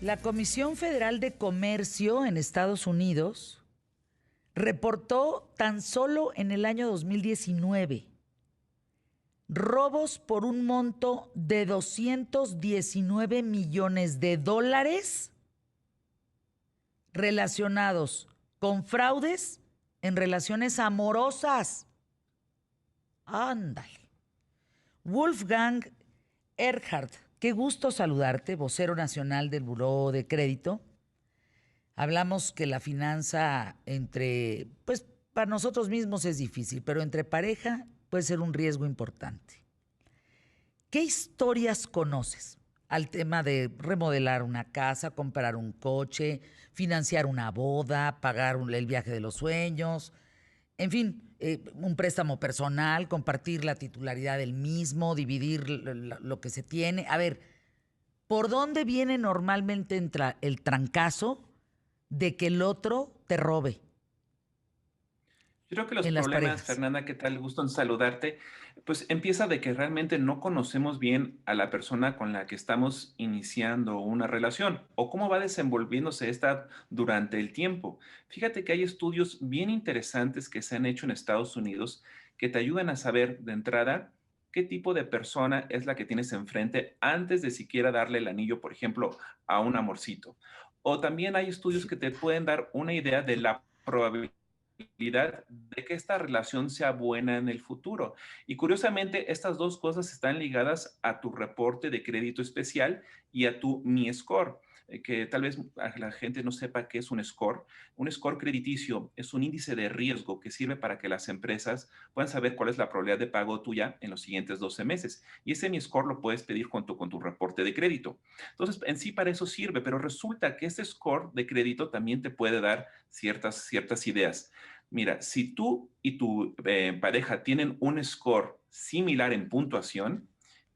La Comisión Federal de Comercio en Estados Unidos reportó tan solo en el año 2019 robos por un monto de 219 millones de dólares relacionados con fraudes en relaciones amorosas. Ándale. Wolfgang Erhard, qué gusto saludarte, vocero nacional del Buró de Crédito. Hablamos que la finanza pues para nosotros mismos es difícil, pero entre pareja puede ser un riesgo importante. ¿Qué historias conoces al tema de remodelar una casa, comprar un coche, financiar una boda, pagar el viaje de los sueños, en fin, un préstamo personal, compartir la titularidad del mismo, dividir lo que se tiene? A ver, ¿por dónde viene normalmente el trancazo de que el otro te robe Yo creo que los en las problemas, parejas? Fernanda, ¿qué tal? Gusto en saludarte. Pues empieza de que realmente no conocemos bien a la persona con la que estamos iniciando una relación o cómo va desenvolviéndose esta durante el tiempo. Fíjate que hay estudios bien interesantes que se han hecho en Estados Unidos que te ayudan a saber de entrada qué tipo de persona es la que tienes enfrente antes de siquiera darle el anillo, por ejemplo, a un amorcito. O también hay estudios ¿Qué que te tal? pueden dar una idea de la probabilidad de que esta relación sea buena en el futuro. Y curiosamente, estas dos cosas están ligadas a tu reporte de crédito especial y a tu Mi Score, que tal vez la gente no sepa qué es un score. Un score crediticio es un índice de riesgo que sirve para que las empresas puedan saber cuál es la probabilidad de pago tuya en los siguientes 12 meses. Y ese Mi Score lo puedes pedir junto con tu reporte de crédito. Entonces, en sí para eso sirve, pero resulta que este score de crédito también te puede dar ciertas ideas. Mira, si tú y tu pareja tienen un score similar en puntuación,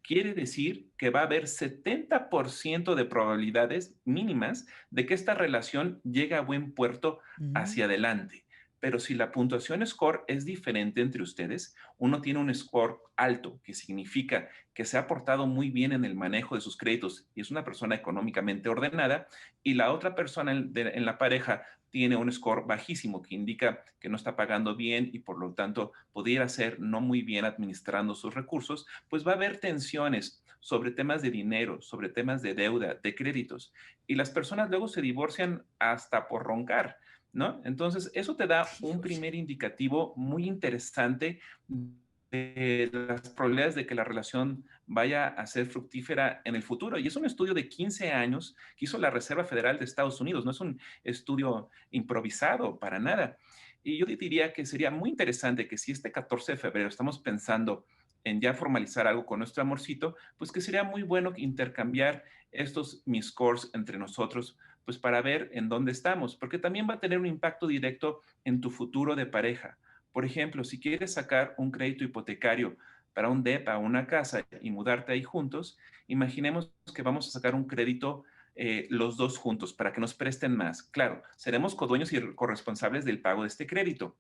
quiere decir que va a haber 70% de probabilidades mínimas de que esta relación llegue a buen puerto Mm. hacia adelante. Pero si la puntuación score es diferente entre ustedes, uno tiene un score alto, que significa que se ha portado muy bien en el manejo de sus créditos y es una persona económicamente ordenada, y la otra persona en la pareja tiene un score bajísimo, que indica que no está pagando bien y por lo tanto pudiera ser no muy bien administrando sus recursos, pues va a haber tensiones sobre temas de dinero, sobre temas de deuda, de créditos. Y las personas luego se divorcian hasta por roncar, ¿no? Entonces, eso te da un Híjole. primer indicativo muy interesante de las probabilidades de que la relación vaya a ser fructífera en el futuro. Y es un estudio de 15 años que hizo la Reserva Federal de Estados Unidos, no es un estudio improvisado para nada. Y yo diría que sería muy interesante que si este 14 de febrero estamos pensando en ya formalizar algo con nuestro amorcito, pues que sería muy bueno intercambiar estos mis scores entre nosotros, pues para ver en dónde estamos, porque también va a tener un impacto directo en tu futuro de pareja. Por ejemplo, si quieres sacar un crédito hipotecario para un DEPA o una casa y mudarte ahí juntos, imaginemos que vamos a sacar un crédito los dos juntos para que nos presten más. Claro, seremos codueños y corresponsables del pago de este crédito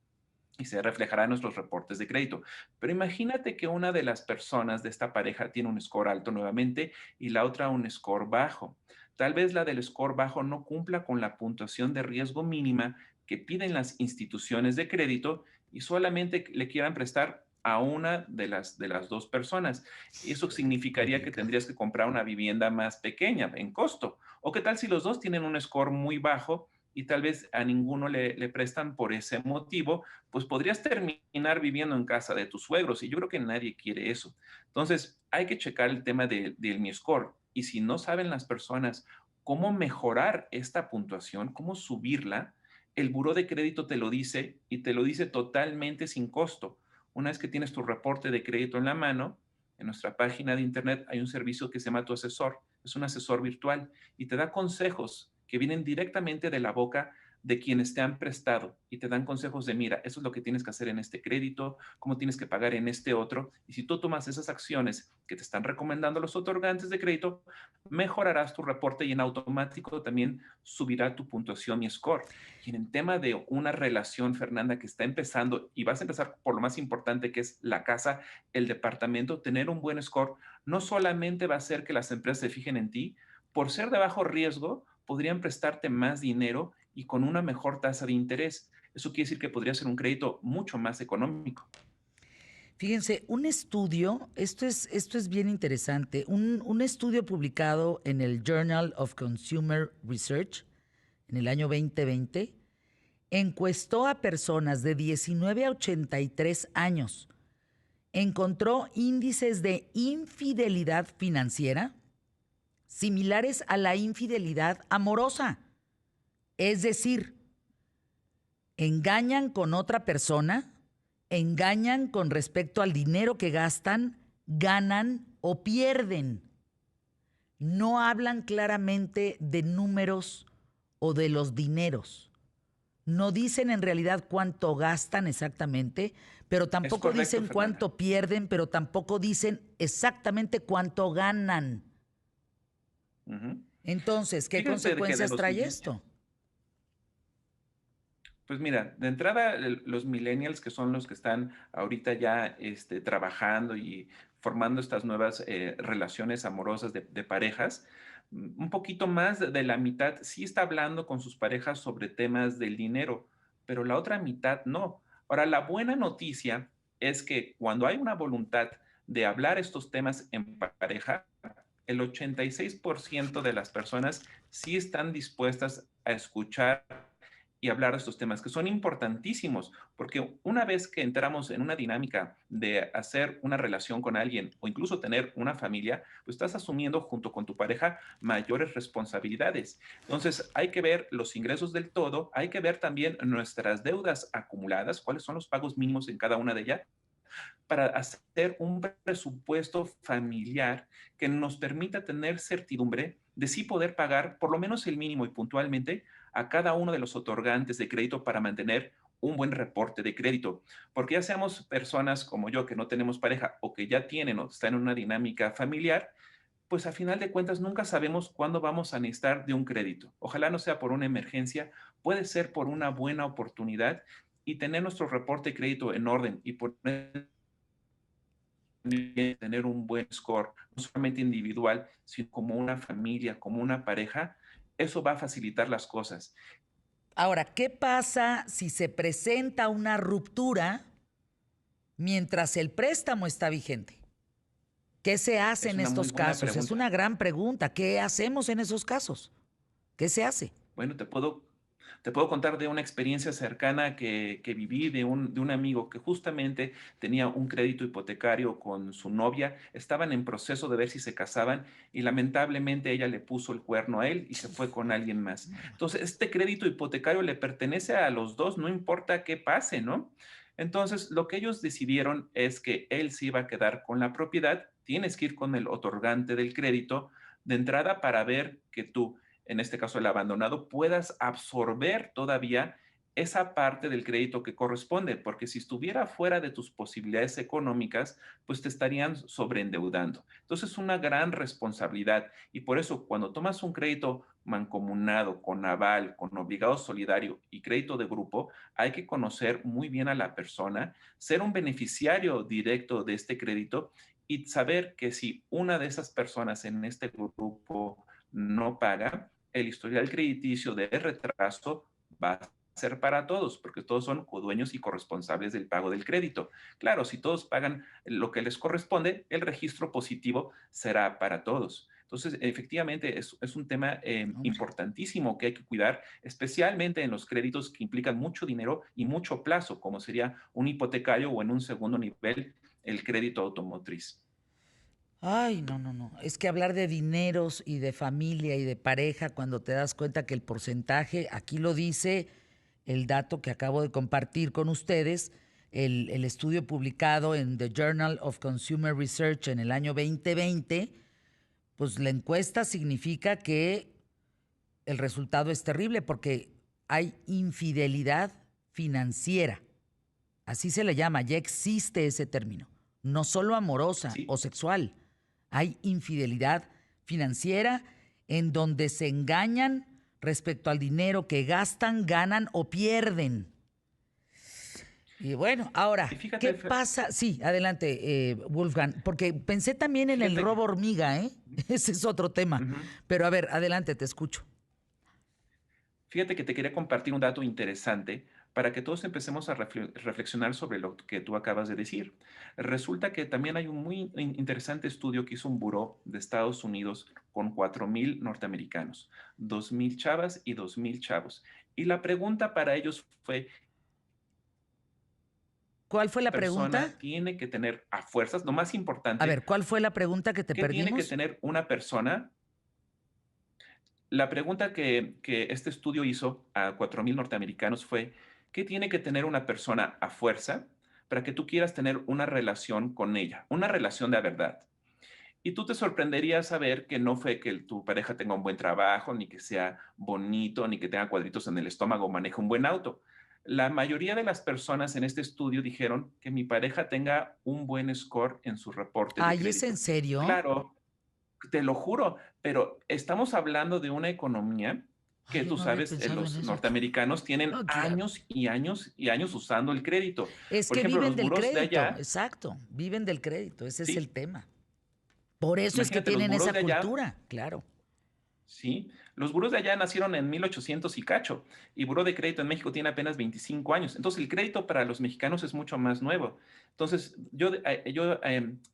y se reflejará en nuestros reportes de crédito. Pero imagínate que una de las personas de esta pareja tiene un score alto nuevamente y la otra un score bajo. Tal vez la del score bajo no cumpla con la puntuación de riesgo mínima que piden las instituciones de crédito y solamente le quieran prestar a una de las dos personas. Eso Híjole, qué significaría que complicado. tendrías que comprar una vivienda más pequeña en costo. ¿O qué tal si los dos tienen un score muy bajo y tal vez a ninguno le prestan por ese motivo? Pues podrías terminar viviendo en casa de tus suegros y yo creo que nadie quiere eso. Entonces, hay que checar el tema del Mi Score y si no saben las personas cómo mejorar esta puntuación, cómo subirla, el buró de crédito te lo dice y te lo dice totalmente sin costo. Una vez que tienes tu reporte de crédito en la mano, en nuestra página de internet hay un servicio que se llama Tu Asesor. Es un asesor virtual y te da consejos que vienen directamente de la boca de quienes te han prestado y te dan consejos de, mira, eso es lo que tienes que hacer en este crédito, cómo tienes que pagar en este otro. Y si tú tomas esas acciones que te están recomendando los otorgantes de crédito, mejorarás tu reporte y en automático también subirá tu puntuación y score. Y en el tema de una relación, Fernanda, que está empezando y vas a empezar por lo más importante que es la casa, el departamento, tener un buen score no solamente va a hacer que las empresas se fijen en ti, por ser de bajo riesgo, podrían prestarte más dinero y con una mejor tasa de interés. Eso quiere decir que podría ser un crédito mucho más económico. Fíjense, un estudio, esto es bien interesante, un estudio publicado en el Journal of Consumer Research en el año 2020 encuestó a personas de 19 a 83 años. Encontró índices de infidelidad financiera similares a la infidelidad amorosa. Es decir, engañan con otra persona, engañan con respecto al dinero que gastan, ganan o pierden. No hablan claramente de números o de los dineros. No dicen en realidad cuánto gastan exactamente, pero Es tampoco correcto, dicen Fernanda. cuánto pierden, pero tampoco dicen exactamente cuánto ganan. Ujú. Entonces, ¿qué Fíjate de que de consecuencias los trae esto? Pues mira, de entrada, los millennials, que son los que están ahorita ya trabajando y formando estas nuevas relaciones amorosas de parejas, un poquito más de la mitad sí está hablando con sus parejas sobre temas del dinero, pero la otra mitad no. Ahora, la buena noticia es que cuando hay una voluntad de hablar estos temas en pareja, el 86% de las personas sí están dispuestas a escuchar y hablar de estos temas que son importantísimos, porque una vez que entramos en una dinámica de hacer una relación con alguien o incluso tener una familia, pues estás asumiendo junto con tu pareja mayores responsabilidades. Entonces hay que ver los ingresos del todo, hay que ver también nuestras deudas acumuladas, cuáles son los pagos mínimos en cada una de ellas, para hacer un presupuesto familiar que nos permita tener certidumbre de sí poder pagar por lo menos el mínimo y puntualmente a cada uno de los otorgantes de crédito para mantener un buen reporte de crédito. Porque ya seamos personas como yo que no tenemos pareja o que ya tienen o están en una dinámica familiar, pues a final de cuentas nunca sabemos cuándo vamos a necesitar de un crédito. Ojalá no sea por una emergencia, puede ser por una buena oportunidad y tener nuestro reporte de crédito en orden y poner tener un buen score, no solamente individual, sino como una familia, como una pareja, eso va a facilitar las cosas. Ahora, ¿qué pasa si se presenta una ruptura mientras el préstamo está vigente? ¿Qué se hace Es en una muy estos buena casos? Es una pregunta. gran pregunta. ¿Qué hacemos en esos casos? ¿Qué se hace? Bueno, te puedo contar de una experiencia cercana que viví de un amigo que justamente tenía un crédito hipotecario con su novia, estaban en proceso de ver si se casaban y lamentablemente ella le puso el cuerno a él y se fue con alguien más. Entonces, este crédito hipotecario le pertenece a los dos, no importa qué pase, ¿no? Entonces, lo que ellos decidieron es que él se iba a quedar con la propiedad, tienes que ir con el otorgante del crédito de entrada para ver que tú, en este caso el abandonado, puedas absorber todavía esa parte del crédito que corresponde, porque si estuviera fuera de tus posibilidades económicas, pues te estarían sobreendeudando. Entonces es una gran responsabilidad y por eso cuando tomas un crédito mancomunado, con aval, con obligado solidario y crédito de grupo, hay que conocer muy bien a la persona, ser un beneficiario directo de este crédito y saber que si una de esas personas en este grupo no paga, el historial crediticio de retraso va a ser para todos, porque todos son codueños y corresponsables del pago del crédito. Claro, si todos pagan lo que les corresponde, el registro positivo será para todos. Entonces, efectivamente, es un tema Hombre. importantísimo que hay que cuidar, especialmente en los créditos que implican mucho dinero y mucho plazo, como sería un hipotecario o en un segundo nivel el crédito automotriz. Ay, no, no, no. Es que hablar de dineros y de familia y de pareja, cuando te das cuenta que el porcentaje, aquí lo dice el dato que acabo de compartir con ustedes, el estudio publicado en The Journal of Consumer Research en el año 2020, pues la encuesta significa que el resultado es terrible porque hay infidelidad financiera. Así se le llama, ya existe ese término. No solo amorosa Sí, o sexual. Hay infidelidad financiera en donde se engañan respecto al dinero que gastan, ganan o pierden. Y bueno, y ahora, ¿qué fíjate, pasa? Sí, adelante, Wolfgang, porque pensé también en el fíjate, robo hormiga, ¿eh? Ese es otro tema. uh -huh. Pero a ver, adelante, te escucho. Fíjate que te quería compartir un dato interesante para que todos empecemos a reflexionar sobre lo que tú acabas de decir. Resulta que también hay un muy interesante estudio que hizo un buró de Estados Unidos con 4,000 norteamericanos, 2,000 chavas y 2,000 chavos. Y la pregunta para ellos fue, ¿Cuál fue la persona pregunta? tiene que tener a fuerzas, lo más A importante, ver, ¿cuál fue la pregunta que te ¿qué tiene que perdimos? tener una persona? La pregunta que este estudio hizo a 4,000 norteamericanos fue, ¿qué tiene que tener una persona a fuerza para que tú quieras tener una relación con ella? Una relación de verdad. Y tú te sorprenderías saber que no fue que tu pareja tenga un buen trabajo, ni que sea bonito, ni que tenga cuadritos en el estómago o maneje un buen auto. La mayoría de las personas en este estudio dijeron que mi pareja tenga un buen score en su reporte de Ay, ¿es en crédito. serio? Claro, te lo juro, pero estamos hablando de una economía que Ay, tú no había sabes, pensado en los eso. norteamericanos tienen No, claro. años y años y años usando el crédito. Es Por que ejemplo, viven los del buros de crédito, allá, exacto, viven del crédito, ese es el sí, tema. Por eso es que imagínate, los tienen buros esa de allá. cultura, claro. Sí, los burós de allá nacieron en 1800 y cacho, y buró de crédito en México tiene apenas 25 años. Entonces, el crédito para los mexicanos es mucho más nuevo. Entonces, yo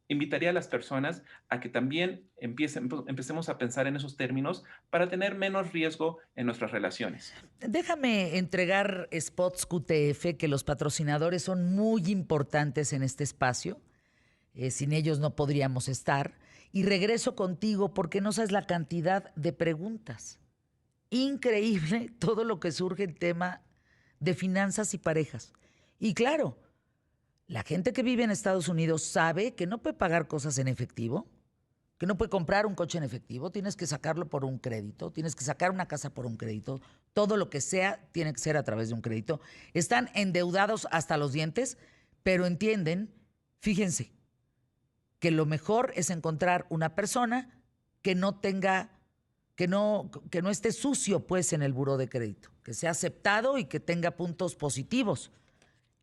invitaría a las personas a que también empecemos a pensar en esos términos para tener menos riesgo en nuestras relaciones. Déjame entregar spots QTF, que los patrocinadores son muy importantes en este espacio. Sin ellos no podríamos estar. Y regreso contigo porque no sabes la cantidad de preguntas. Increíble todo lo que surge en tema de finanzas y parejas. Y claro, la gente que vive en Estados Unidos sabe que no puede pagar cosas en efectivo, que no puede comprar un coche en efectivo, tienes que sacarlo por un crédito, tienes que sacar una casa por un crédito, todo lo que sea tiene que ser a través de un crédito. Están endeudados hasta los dientes, pero entienden, fíjense, que lo mejor es encontrar una persona que no tenga, que no esté sucio pues en el buró de crédito, que sea aceptado y que tenga puntos positivos.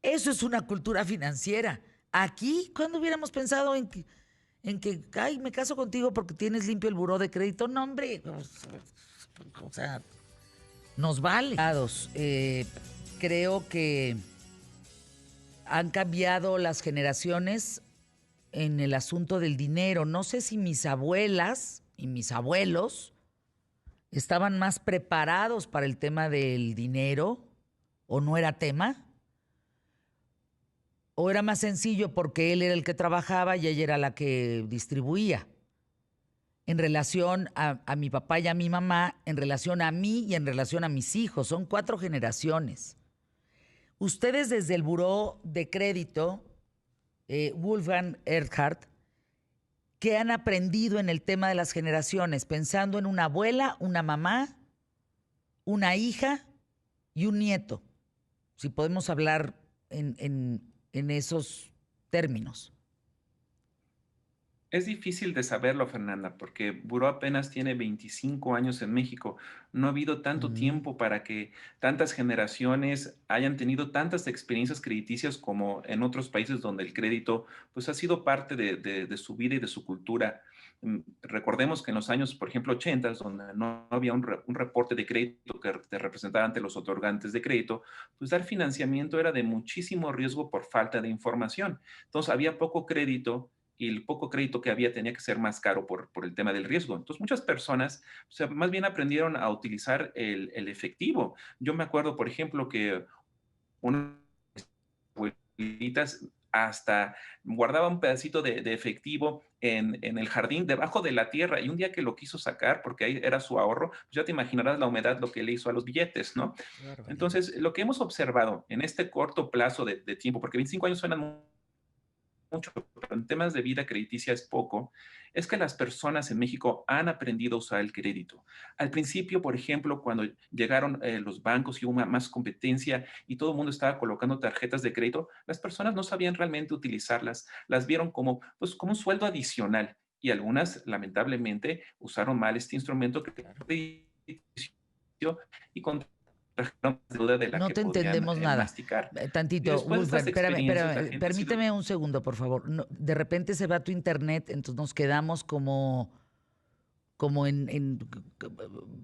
Eso es una cultura financiera. Aquí, ¿cuándo hubiéramos pensado en que, ay, me caso contigo porque tienes limpio el buró de crédito? No, hombre, o sea, nos vale. Creo que han cambiado las generaciones en el asunto del dinero. No sé si mis abuelas y mis abuelos estaban más preparados para el tema del dinero o no era tema, o era más sencillo porque él era el que trabajaba y ella era la que distribuía. En relación a mi papá y a mi mamá, en relación a mí y en relación a mis hijos. Son 4 generaciones. Ustedes desde el Buró de Crédito, Wolfgang Erhardt, ¿qué han aprendido en el tema de las generaciones? Pensando en una abuela, una mamá, una hija y un nieto. Si podemos hablar en esos términos. Es difícil de saberlo, Fernanda, porque Buró apenas tiene 25 años en México. No ha habido tanto Mm. tiempo para que tantas generaciones hayan tenido tantas experiencias crediticias como en otros países donde el crédito pues, ha sido parte de su vida y de su cultura. Recordemos que en los años, por ejemplo, 80, donde no había un reporte de crédito que te representara ante los otorgantes de crédito, pues dar financiamiento era de muchísimo riesgo por falta de información. Entonces, había poco crédito y el poco crédito que había tenía que ser más caro por el tema del riesgo. Entonces, muchas personas, o sea, más bien aprendieron a utilizar el efectivo. Yo me acuerdo, por ejemplo, que unas abuelitas hasta guardaba un pedacito de efectivo en el jardín debajo de la tierra y un día que lo quiso sacar porque ahí era su ahorro, pues ya te imaginarás la humedad lo que le hizo a los billetes, ¿no? Qué barbaridad. Entonces, lo que hemos observado en este corto plazo de tiempo, porque 25 años suenan mucho, pero en temas de vida crediticia es poco, es que las personas en México han aprendido a usar el crédito. Al principio, por ejemplo, cuando llegaron los bancos y hubo más competencia y todo el mundo estaba colocando tarjetas de crédito, las personas no sabían realmente utilizarlas, las vieron como, pues, como un sueldo adicional y algunas, lamentablemente, usaron mal este instrumento Claro. y contrajeron deuda de la No que te podían entendemos nada. masticar. Y Tantito, después de Wolfgang, estas espérame, experiencias, la espérame, gente ha sido. permíteme un segundo, por favor. No, de repente se va tu internet, entonces nos quedamos como como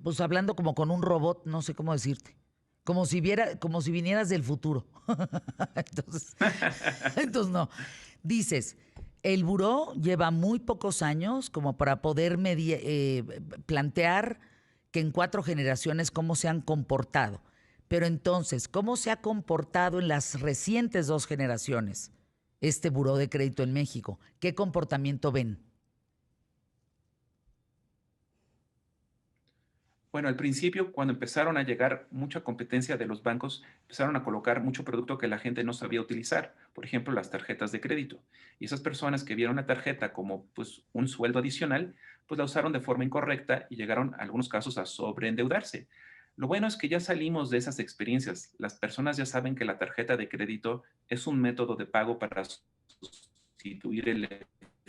pues hablando como con un robot, no sé cómo decirte. Como si vinieras del futuro. Entonces, entonces no. Dices, el buró lleva muy pocos años como para poder plantear que en 4 generaciones cómo se han comportado. Pero entonces, ¿cómo se ha comportado en las recientes 2 generaciones este buró de crédito en México? ¿Qué comportamiento ven? Bueno, al principio, cuando empezaron a llegar mucha competencia de los bancos, empezaron a colocar mucho producto que la gente no sabía utilizar, por ejemplo, las tarjetas de crédito. Y esas personas que vieron la tarjeta como pues un sueldo adicional, pues la usaron de forma incorrecta y llegaron, en algunos casos, a sobreendeudarse. Lo bueno es que ya salimos de esas experiencias. Las personas ya saben que la tarjeta de crédito es un método de pago para sustituir el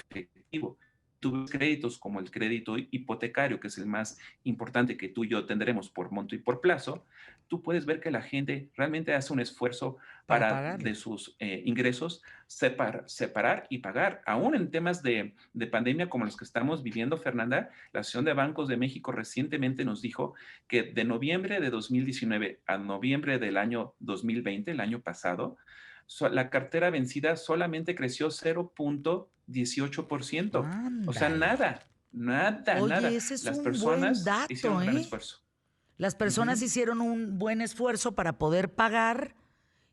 efectivo. Tuve créditos como el crédito hipotecario, que es el más importante que tú y yo tendremos por monto y por plazo, tú puedes ver que la gente realmente hace un esfuerzo Para para pagarlo. de sus ingresos separar y pagar. Aún en temas de pandemia como los que estamos viviendo, Fernanda, la Asociación de Bancos de México recientemente nos dijo que de noviembre de 2019 a noviembre del año 2020, el año pasado, la cartera vencida solamente creció 0,18%. O sea, Ándale. nada, nada, Oye, nada. ese es Las un buen personas hicieron dato, un gran ¿eh? esfuerzo. Las personas Ujú. hicieron un buen esfuerzo para poder pagar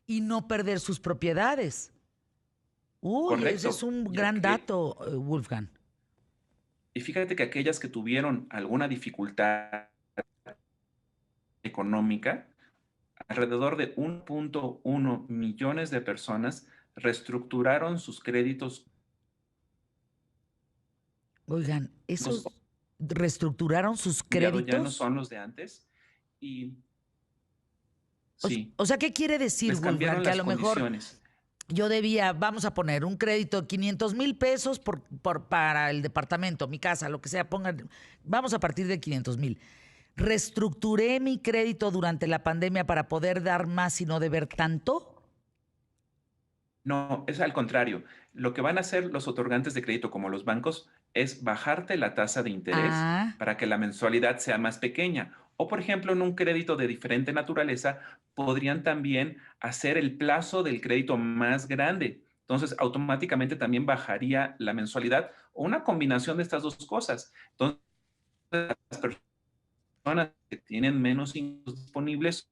y no perder sus propiedades. Uy, ese es Correcto. un gran dato, Wolfgang. Y fíjate que aquellas que tuvieron alguna dificultad económica, alrededor de 1,1 millones de personas reestructuraron sus créditos Oigan, esos reestructuraron sus ya no créditos. son los de antes y O, sí, o sea, ¿qué quiere decir, les Wolfgang? cambiaron Que a las lo mejor condiciones. yo debía, vamos a poner un crédito de 500,000 pesos para el departamento, mi casa, lo que sea, pongan, vamos a partir de 500,000. ¿Reestructuré mi crédito durante la pandemia para poder dar más y no deber tanto? No, es al contrario. Lo que van a hacer los otorgantes de crédito como los bancos es bajarte la tasa de interés Ah, para que la mensualidad sea más pequeña. O, por ejemplo, en un crédito de diferente naturaleza, podrían también hacer el plazo del crédito más grande. Entonces, automáticamente también bajaría la mensualidad o una combinación de estas dos cosas. Entonces, las personas que tienen menos ingresos disponibles,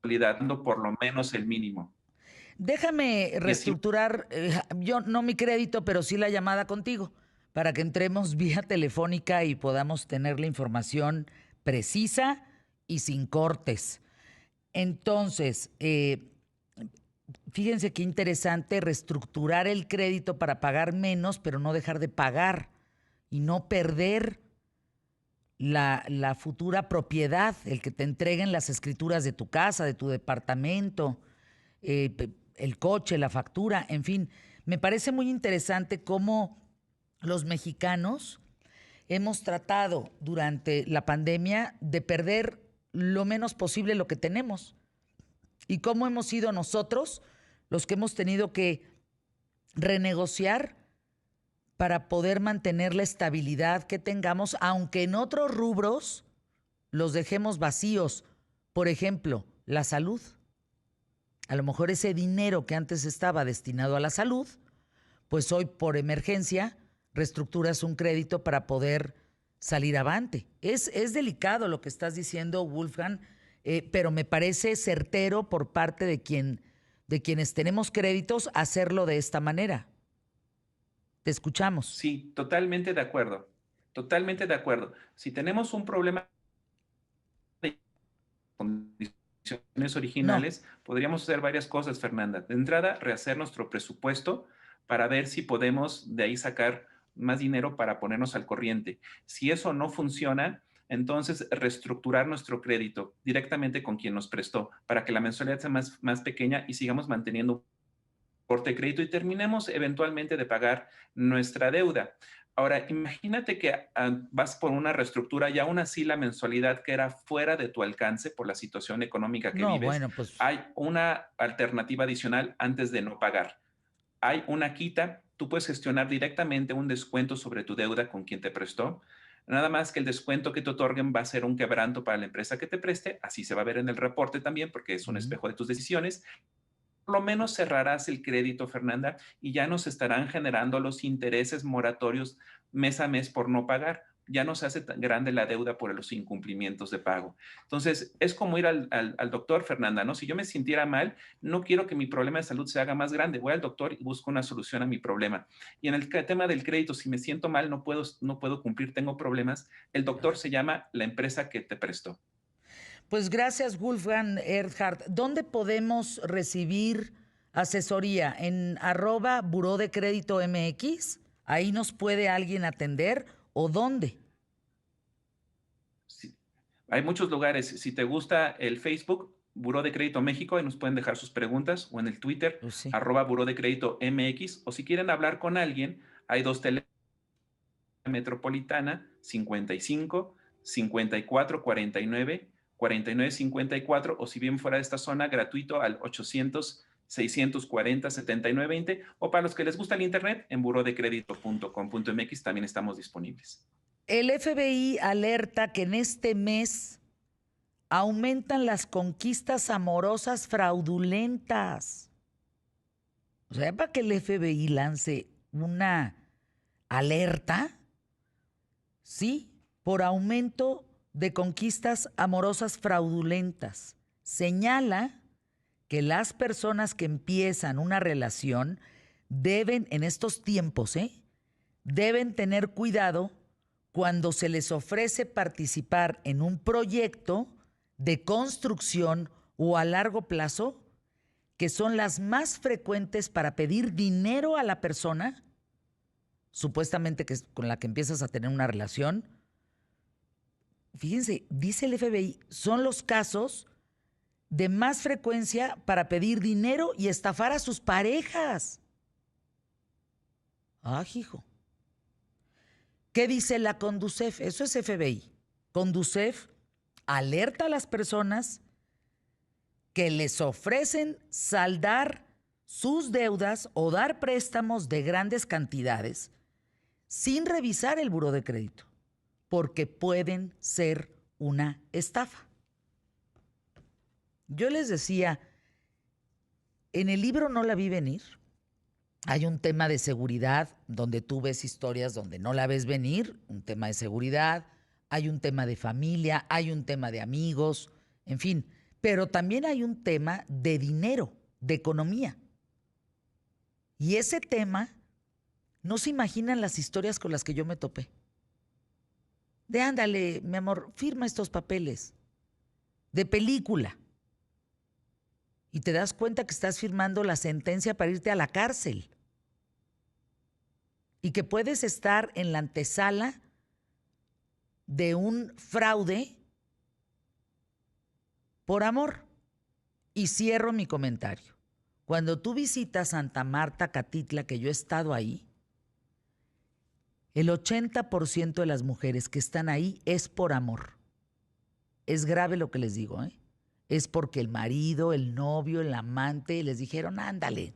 dando por lo menos el mínimo. déjame Y así reestructurar, yo no mi crédito, pero sí la llamada contigo, para que entremos vía telefónica y podamos tener la información precisa y sin cortes. Entonces, fíjense qué interesante reestructurar el crédito para pagar menos, pero no dejar de pagar y no perder la futura propiedad, el que te entreguen las escrituras de tu casa, de tu departamento, el coche, la factura, en fin. Me parece muy interesante cómo los mexicanos hemos tratado durante la pandemia de perder lo menos posible lo que tenemos y cómo hemos sido nosotros los que hemos tenido que renegociar para poder mantener la estabilidad que tengamos, aunque en otros rubros los dejemos vacíos. Por ejemplo, la salud. A lo mejor ese dinero que antes estaba destinado a la salud, pues hoy por emergencia reestructuras un crédito para poder salir avante. Es delicado lo que estás diciendo, Wolfgang, pero me parece certero por parte de quienes tenemos créditos hacerlo de esta manera. Te escuchamos. sí, totalmente de acuerdo. Totalmente de acuerdo. Si tenemos un problema de condiciones No, originales, podríamos hacer varias cosas, Fernanda. De entrada, rehacer nuestro presupuesto para ver si podemos de ahí sacar más dinero para ponernos al corriente. Si eso no funciona, entonces reestructurar nuestro crédito directamente con quien nos prestó para que la mensualidad sea más pequeña y sigamos manteniendo corte de crédito y terminemos eventualmente de pagar nuestra deuda. Ahora, imagínate que vas por una reestructura y aún así la mensualidad que era fuera de tu alcance por la situación económica que no, vives, bueno, pues hay una alternativa adicional antes de no pagar. Hay una quita, tú puedes gestionar directamente un descuento sobre tu deuda con quien te prestó. Nada más que el descuento que te otorguen va a ser un quebranto para la empresa que te preste, así se va a ver en el reporte también, porque es un Ujú. espejo de tus decisiones. Por lo menos cerrarás el crédito, Fernanda, y ya nos estarán generando los intereses moratorios mes a mes por no pagar. Ya no se hace tan grande la deuda por los incumplimientos de pago. Entonces, es como ir al doctor, Fernanda, ¿no? Si yo me sintiera mal, no quiero que mi problema de salud se haga más grande. Voy al doctor y busco una solución a mi problema. Y en el tema del crédito, si me siento mal, no puedo cumplir, tengo problemas, el doctor se llama la empresa que te prestó. Pues gracias, Wolfgang Erhard. ¿Dónde podemos recibir asesoría? ¿En @buró de crédito MX? ¿Ahí nos puede alguien atender? ¿O dónde? Sí. Hay muchos lugares. Si te gusta el Facebook, Buró de Crédito México, ahí nos pueden dejar sus preguntas, o en el Twitter, Pues sí. Buró de Crédito MX, o si quieren hablar con alguien, hay dos teléfonos: metropolitana 55 54 49 49 54, o si bien fuera de esta zona, gratuito al 800 640 7920, o para los que les gusta el internet, en burodecredito.com.mx también estamos disponibles. El FBI alerta que en este mes aumentan las conquistas amorosas fraudulentas. O sea, para que el FBI lance una alerta, sí, por aumento de conquistas amorosas fraudulentas. Señala que las personas que empiezan una relación deben, en estos tiempos, deben tener cuidado cuando se les ofrece participar en un proyecto de construcción o a largo plazo, que son las más frecuentes para pedir dinero a la persona, supuestamente que es con la que empiezas a tener una relación. Fíjense, dice el FBI, son los casos de más frecuencia para pedir dinero y estafar a sus parejas. Ah, hijo. ¿Qué dice la Conducef? Eso es FBI. Conducef alerta a las personas que les ofrecen saldar sus deudas o dar préstamos de grandes cantidades sin revisar el buró de crédito, porque pueden ser una estafa. Yo les decía, en el libro no la vi venir. Hay un tema de seguridad donde tú ves historias donde no la ves venir, un tema de seguridad, hay un tema de familia, hay un tema de amigos, en fin, pero también hay un tema de dinero, de economía. Y ese tema, no se imaginan las historias con las que yo me topé. De ándale, mi amor, firma estos papeles, de película. Y te das cuenta que estás firmando la sentencia para irte a la cárcel. Y que puedes estar en la antesala de un fraude por amor. Y cierro mi comentario. Cuando tú visitas Santa Marta, Catitla, que yo he estado ahí, el 80% de las mujeres que están ahí es por amor. Es grave lo que les digo, ¿eh? Es porque el marido, el novio, el amante les dijeron, ándale,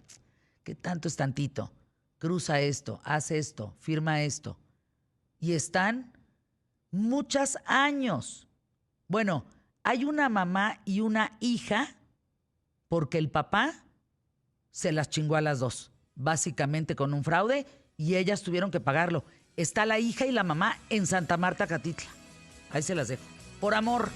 ¿qué tanto es tantito? Cruza esto, haz esto, firma esto. Y están muchos años. Bueno, hay una mamá y una hija porque el papá se las chingó a las dos, básicamente con un fraude, y ellas tuvieron que pagarlo. Está la hija y la mamá en Santa Marta, Catitla. Ahí se las dejo. Por amor.